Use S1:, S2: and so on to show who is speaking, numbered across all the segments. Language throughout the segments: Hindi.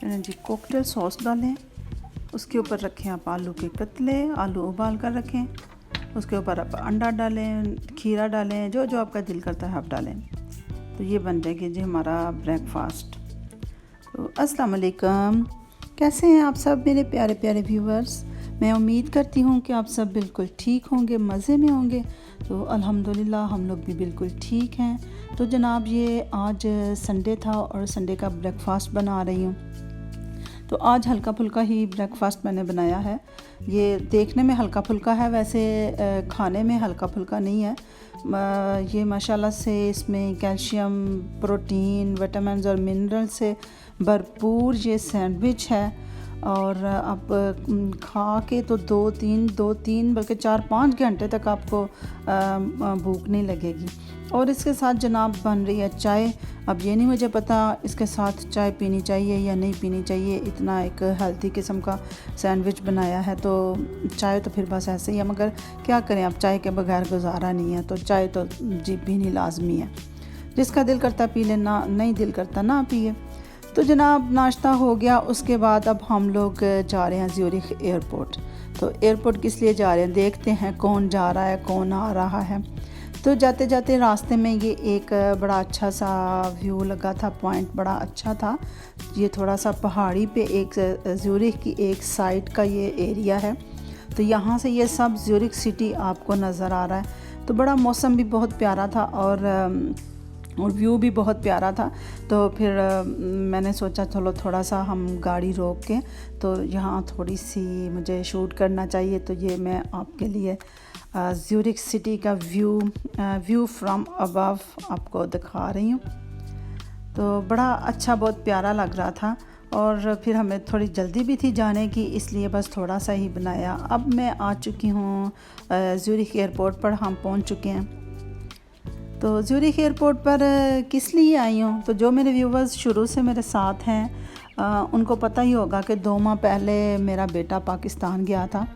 S1: मैंने जी कॉकटेल सॉस डालें, उसके ऊपर रखें आप आलू के कतले, आलू उबाल कर रखें, उसके ऊपर आप अंडा डालें, खीरा डालें, जो जो आपका दिल करता है आप डालें। तो ये बन जाएगी जी हमारा ब्रेकफास्ट। तो अस्सलाम वालेकुम, कैसे हैं आप सब मेरे प्यारे प्यारे व्यूवर्स। मैं उम्मीद करती हूँ कि आप सब बिल्कुल ठीक होंगे, मज़े में होंगे। तो अल्हम्दुलिल्लाह हम लोग भी बिल्कुल ठीक हैं। तो जनाब ये आज संडे था और संडे का ब्रेकफास्ट बना रही हूँ। तो आज हल्का फुल्का ही ब्रेकफास्ट मैंने बनाया है। ये देखने में हल्का फुल्का है, वैसे खाने में हल्का फुल्का नहीं है। ये माशाल्लाह से इसमें कैल्शियम, प्रोटीन, विटामिन्स और मिनरल से भरपूर ये सैंडविच है। और आप खा के तो दो तीन बल्कि 4-5 घंटे तक आपको भूख नहीं लगेगी। और इसके साथ जनाब बन रही है चाय। अब ये नहीं मुझे पता इसके साथ चाय पीनी चाहिए या नहीं पीनी चाहिए, इतना एक हेल्थी किस्म का सैंडविच बनाया है तो चाय तो फिर बस ऐसे ही है, मगर क्या करें, अब चाय के बगैर गुजारा नहीं है। तो चाय तो जी पीनी लाजमी है, जिसका दिल करता पी लेना, नहीं दिल करता ना पिए। तो जनाब नाश्ता हो गया, उसके बाद अब हम लोग जा रहे हैं ज़्यूरिख एयरपोर्ट। तो एयरपोर्ट किस लिए जा रहे हैं, देखते हैं कौन जा रहा है कौन आ रहा है। तो जाते जाते रास्ते में ये एक बड़ा अच्छा सा व्यू लगा था, पॉइंट बड़ा अच्छा था। ये थोड़ा सा पहाड़ी पे एक ज़्यूरिख की एक साइड का ये एरिया है। तो यहाँ से ये सब ज़्यूरिख सिटी आपको नज़र आ रहा है। तो बड़ा मौसम भी बहुत प्यारा था और व्यू भी बहुत प्यारा था। तो फिर मैंने सोचा चलो थोड़ा सा हम गाड़ी रोक के तो यहाँ थोड़ी सी मुझे शूट करना चाहिए। तो ये मैं आपके लिए ज़्यूरिख सिटी का व्यू फ्रॉम अबव आपको दिखा रही हूँ। तो बड़ा अच्छा, बहुत प्यारा लग रहा था। और फिर हमें थोड़ी जल्दी भी थी जाने की, इसलिए बस थोड़ा सा ही बनाया। अब मैं आ चुकी हूँ ज़्यूरिख एयरपोर्ट पर, हम पहुँच चुके हैं। तो ज़्यूरिख एयरपोर्ट पर किस लिए आई हूँ, तो जो मेरे व्यूवर्स शुरू से मेरे साथ हैं उनको पता ही होगा कि 2 माह पहले मेरा बेटा पाकिस्तान गया था।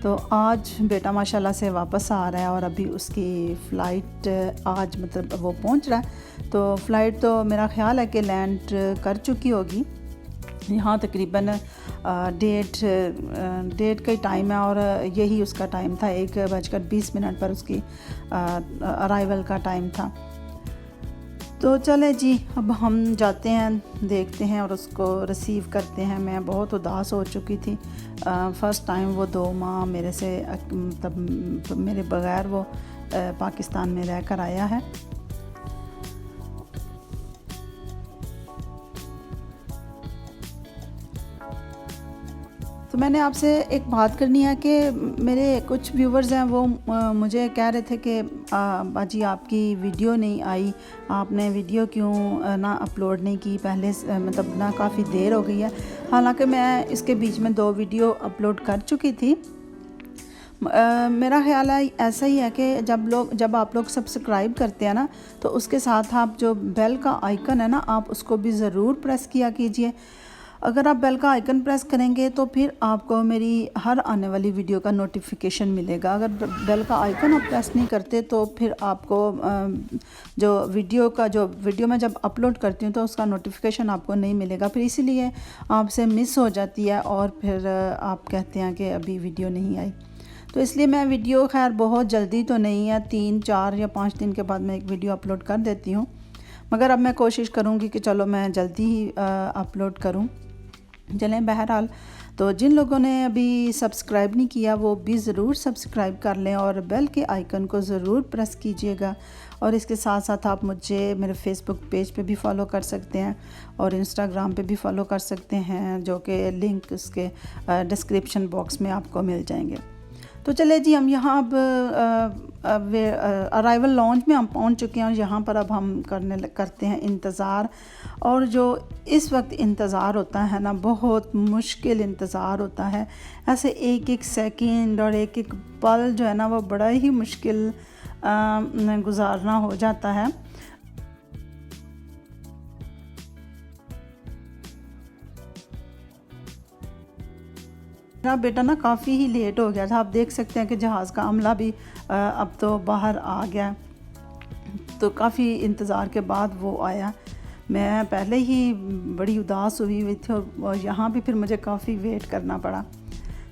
S1: तो आज बेटा माशाल्लाह से वापस आ रहा है और अभी उसकी फ़्लाइट आज मतलब वो पहुँच रहा है। तो फ़्लाइट तो मेरा ख़्याल है कि लैंड कर चुकी होगी। यहाँ तकरीबन डेढ़ का टाइम है और यही उसका टाइम था, 1:20 पर उसकी अराइवल का टाइम था। तो चले जी, अब हम जाते हैं, देखते हैं और उसको रिसीव करते हैं। मैं बहुत उदास हो चुकी थी, फ़र्स्ट टाइम वो 2 माह मेरे से तब मेरे बग़ैर वो पाकिस्तान में रह कर आया है। तो मैंने आपसे एक बात करनी है कि मेरे कुछ व्यूवर्स हैं वो मुझे कह रहे थे कि बाजी आपकी वीडियो नहीं आई, आपने वीडियो क्यों ना अपलोड नहीं की पहले, मतलब ना काफ़ी देर हो गई है। हालांकि मैं इसके बीच में 2 वीडियो अपलोड कर चुकी थी। मेरा ख़्याल है ऐसा ही है कि जब आप लोग सब्सक्राइब करते हैं ना, तो उसके साथ आप जो बेल का आइकन है ना, आप उसको भी ज़रूर प्रेस किया कीजिए। अगर आप बेल का आइकन प्रेस करेंगे तो फिर आपको मेरी हर आने वाली वीडियो का नोटिफिकेशन मिलेगा। अगर बेल का आइकन आप प्रेस नहीं करते तो फिर आपको जो वीडियो मैं जब अपलोड करती हूँ तो उसका नोटिफिकेशन आपको नहीं मिलेगा। फिर इसीलिए आपसे मिस हो जाती है और फिर आप कहते हैं कि अभी वीडियो नहीं आई। तो इसलिए मैं वीडियो, खैर बहुत जल्दी तो नहीं है, 3-4 या 5 दिन के बाद मैं एक वीडियो अपलोड कर देती हूँ, मगर अब मैं कोशिश करूँगी कि चलो मैं जल्दी ही अपलोड करूँ। चलें, बहरहाल तो जिन लोगों ने अभी सब्सक्राइब नहीं किया वो भी ज़रूर सब्सक्राइब कर लें और बेल के आइकन को ज़रूर प्रेस कीजिएगा। और इसके साथ साथ आप मुझे मेरे फेसबुक पेज पे भी फॉलो कर सकते हैं और इंस्टाग्राम पे भी फॉलो कर सकते हैं, जो कि लिंक उसके डिस्क्रिप्शन बॉक्स में आपको मिल जाएंगे। तो चले जी, हम यहाँ अब अराइवल लॉन्च में हम पहुँच चुके हैं और यहाँ पर अब हम करते हैं इंतज़ार। और जो इस वक्त इंतज़ार होता है ना, बहुत मुश्किल इंतज़ार होता है। ऐसे एक एक सेकंड और एक एक पल जो है ना वो बड़ा ही मुश्किल गुजारना हो जाता है। मेरा बेटा ना काफ़ी ही लेट हो गया था। आप देख सकते हैं कि जहाज़ का अमला भी अब तो बाहर आ गया, तो काफ़ी इंतज़ार के बाद वो आया। मैं पहले ही बड़ी उदास हुई थी और यहाँ भी फिर मुझे काफ़ी वेट करना पड़ा।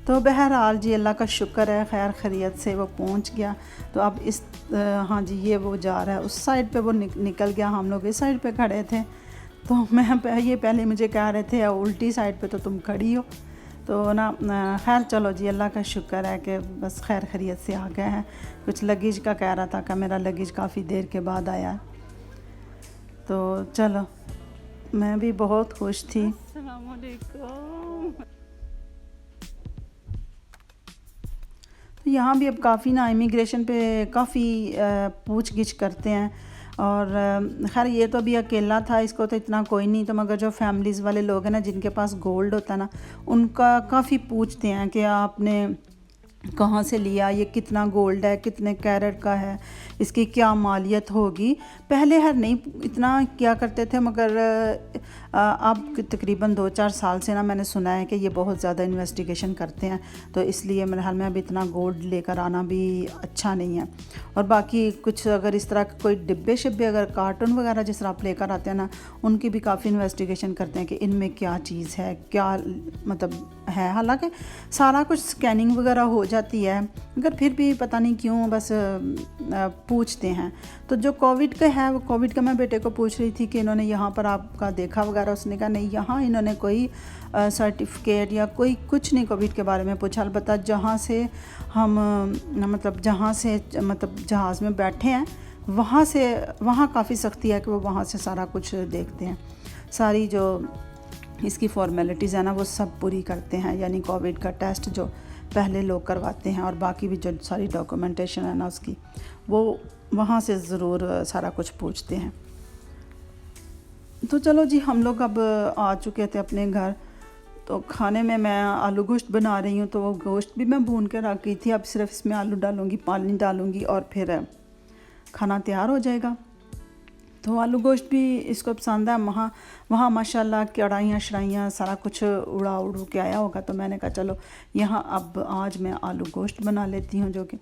S1: तो बहरहाल जी अल्लाह का शुक्र है, खैर खैरियत से वो पहुँच गया। तो अब इस हाँ जी, ये वो जा रहा है उस साइड पे, वो निकल गया, हम लोग इस साइड पे खड़े थे। तो मैं ये पहले मुझे कह रहे थे उल्टी साइड पे तो तुम खड़ी हो। तो ना खैर चलो जी, अल्लाह का शुक्र है कि बस खैर खैरियत से आ गए हैं। कुछ लगेज का कह रहा था कि मेरा लगेज काफ़ी देर के बाद आया। तो चलो, मैं भी बहुत खुश थी। अस्सलाम वालेकुम। तो यहाँ भी अब काफ़ी ना इमिग्रेशन पे काफ़ी पूछ गिछ करते हैं। और खैर ये तो अभी अकेला था, इसको तो इतना कोई नहीं। तो मगर जो फैमिलीज़ वाले लोग हैं ना, जिनके पास गोल्ड होता है ना, उनका काफ़ी पूछते हैं कि आपने कहाँ से लिया, ये कितना गोल्ड है, कितने कैरेट का है, इसकी क्या मालियत होगी। पहले हर नहीं इतना किया करते थे, मगर अब तकरीबन 2-4 साल से ना मैंने सुना है कि ये बहुत ज़्यादा इन्वेस्टिगेशन करते हैं। तो इसलिए मेरे ख्याल में अब इतना गोल्ड लेकर आना भी अच्छा नहीं है। और बाकी कुछ अगर इस तरह के कोई डिब्बे शिब्बे, अगर कार्टून वगैरह जिस तरह आप लेकर आते हैं ना, उनकी भी काफ़ी इन्वेस्टिगेशन करते हैं कि इनमें क्या चीज़ है, क्या मतलब है। हालांकि सारा कुछ स्कैनिंग वगैरह हो जाती है, मगर फिर भी पता नहीं क्यों बस पूछते हैं। तो जो कोविड का है, वो कोविड का मैं बेटे को पूछ रही थी कि इन्होंने यहाँ पर आपका देखा वगैरह। उसने कहा नहीं, यहाँ इन्होंने कोई सर्टिफिकेट या कोई कुछ नहीं कोविड के बारे में पूछा। अलबत्ता जहाँ से हम मतलब जहाज़ में बैठे हैं, वहाँ काफ़ी सख्ती है कि वो वहाँ से सारा कुछ देखते हैं। सारी जो इसकी फॉर्मेलिटीज़ है ना, वो सब पूरी करते हैं। यानी कोविड का टेस्ट जो पहले लोग करवाते हैं, और बाकी भी जो सारी डॉक्यूमेंटेशन है ना उसकी, वो वहाँ से ज़रूर सारा कुछ पूछते हैं। तो चलो जी, हम लोग अब आ चुके थे अपने घर। तो खाने में मैं आलू गोश्त बना रही हूँ। तो वो गोश्त भी मैं भून के रख गई थी। अब सिर्फ इसमें आलू डालूँगी, पानी डालूँगी और फिर खाना तैयार हो जाएगा। तो आलू गोश्त भी इसको पसंद है। वहाँ माशाल्लाह कढ़ाइयाँ शढ़ाइयाँ सारा कुछ उड़ू के आया होगा। तो मैंने कहा चलो यहाँ अब आज मैं आलू गोश्त बना लेती हूँ। जो कि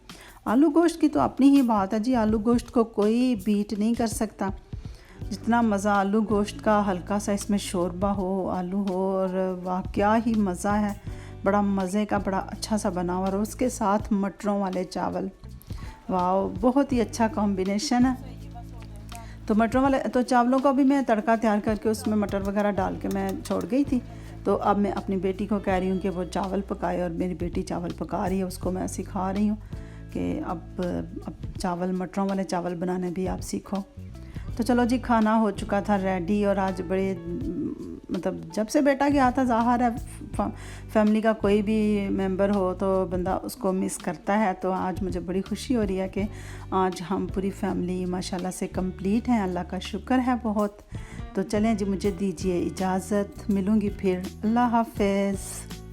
S1: आलू गोश्त की तो अपनी ही बात है जी, आलू गोश्त को कोई बीट नहीं कर सकता। जितना मज़ा आलू गोश्त का, हल्का सा इसमें शोरबा हो, आलू हो, और वाह क्या ही मज़ा है। बड़ा मज़े का, बड़ा अच्छा सा बना हुआ, और उसके साथ मटरों वाले चावल, वाह बहुत ही अच्छा कॉम्बिनेशन है। तो मटरों वाले तो चावलों का भी मैं तड़का तैयार करके उसमें मटर वगैरह डाल के मैं छोड़ गई थी। तो अब मैं अपनी बेटी को कह रही हूँ कि वो चावल पकाए, और मेरी बेटी चावल पका रही है, उसको मैं सिखा रही हूँ कि अब चावल, मटरों वाले चावल बनाने भी आप सीखो। तो चलो जी, खाना हो चुका था रेडी। और आज बड़े मतलब जब से बेटा गया था, ज़ाहिर है फैमिली का कोई भी मेंबर हो तो बंदा उसको मिस करता है। तो आज मुझे बड़ी खुशी हो रही है कि आज हम पूरी फैमिली माशाल्लाह से कंप्लीट हैं, अल्लाह का शुक्र है बहुत। तो चलें जी, मुझे दीजिए इजाज़त, मिलूँगी फिर, अल्लाह हाफ़िज़।